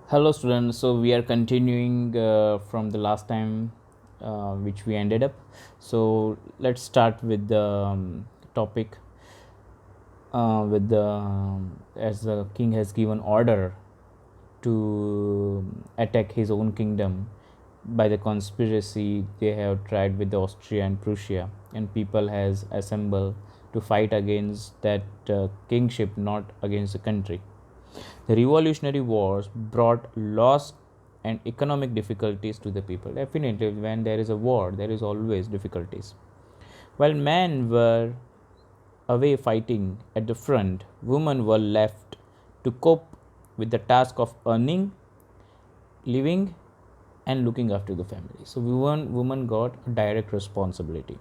Hello students, so we are continuing from the last time which we ended up. So let's start with the topic with the as the king has given order to attack his own kingdom. By the conspiracy they have tried with the Austria and Prussia, and people has assembled to fight against that kingship, not against the country. The Revolutionary Wars brought loss and economic difficulties to the people. Definitely, when there is a war, there is always difficulties. While men were away fighting at the front, women were left to cope with the task of earning, living, and looking after the family. So, women got a direct responsibility.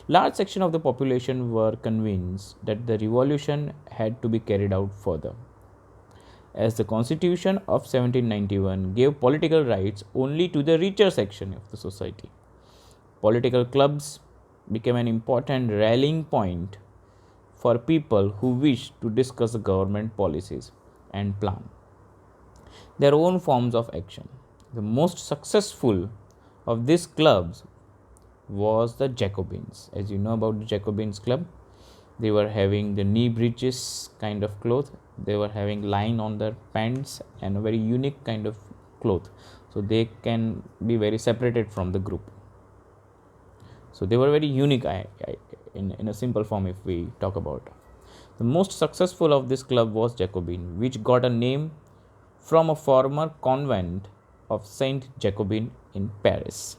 Large section of the population were convinced that the revolution had to be carried out further, as the Constitution of 1791 gave political rights only to the richer section of the society. Political clubs became an important rallying point for people who wished to discuss government policies and plan their own forms of action. The most successful of these clubs was the Jacobins. As you know about the Jacobins club, they were having the knee breeches kind of cloth, they were having line on their pants and a very unique kind of cloth, so they can be very separated from the group. So they were very unique in a simple form. If we talk about the most successful of this club was Jacobin, which got a name from a former convent of Saint Jacobin in Paris.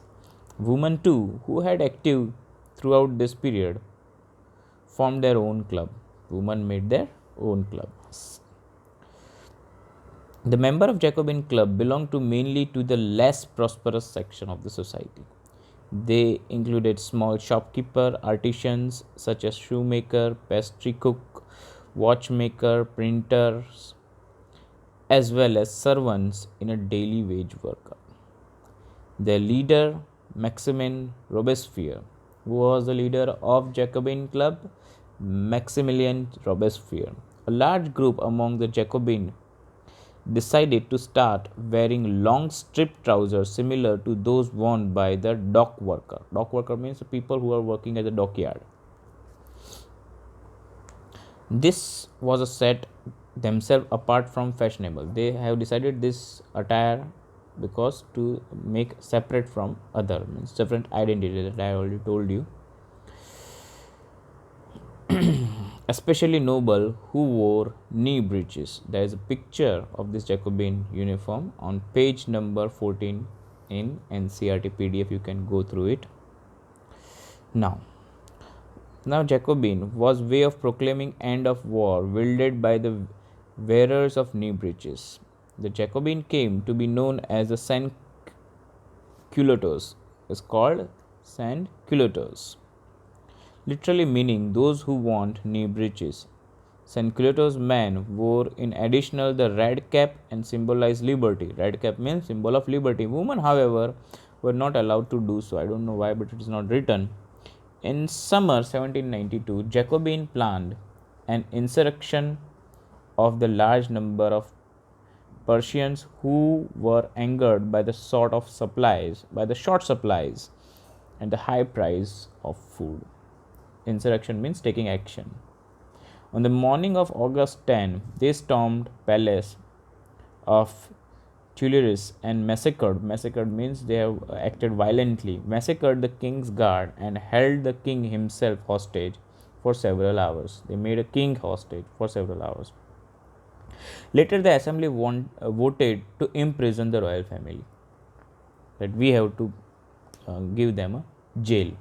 Women too, who had active throughout this period, formed their own club. Women made their own clubs. The member of Jacobin club belonged to mainly to the less prosperous section of the society. They included small shopkeeper, artisans such as shoemaker, pastry cook, watchmaker, printers, as well as servants in a daily wage worker. Their leader, Maximin Robespierre, who was the leader of Jacobin club, Maximilien Robespierre. A large group among the Jacobin decided to start wearing long striped trousers similar to those worn by the dock worker. Dock worker means the people who are working at the dockyard. This was a set themselves apart from fashionable. They have decided this attire because to make separate from other, means different identity that I already told you. Especially noble who wore knee breeches. There is a picture of this Jacobin uniform on page number 14 in NCRT PDF. You can go through it. Now Jacobin was way of proclaiming end of war wielded by the wearers of knee breeches. The Jacobin came to be known as the sans culottes. Is called sans culottes, literally meaning those who want knee breeches. Sans culottes men wore in additional the red cap and symbolized liberty. Red cap means symbol of liberty. Women, however, were not allowed to do so. I don't know why, but it is not written. In summer 1792, Jacobin planned an insurrection of the large number of Persians who were angered by the short supplies and the high price of food. Insurrection means taking action. On the morning of August 10, they stormed palace of Tuileries and massacred. Massacred means they have acted violently. Massacred the king's guard and held the king himself hostage for several hours. They made a king hostage for several hours. Later, the assembly voted to imprison the royal family. That we have to give them a jail.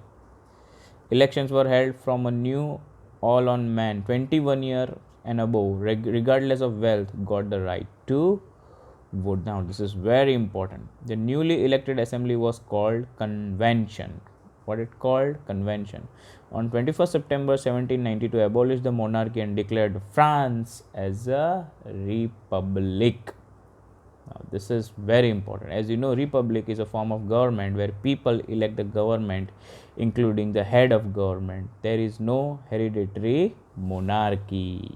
Elections were held from a new all-on man, 21 year and above, regardless of wealth, got the right to vote. Now, this is very important. The newly elected assembly was called convention. What it called? Convention. On 21st September 1792, abolished the monarchy and declared France as a republic. Now, this is very important. As you know, republic is a form of government where people elect the government, including the head of government. There is no hereditary monarchy.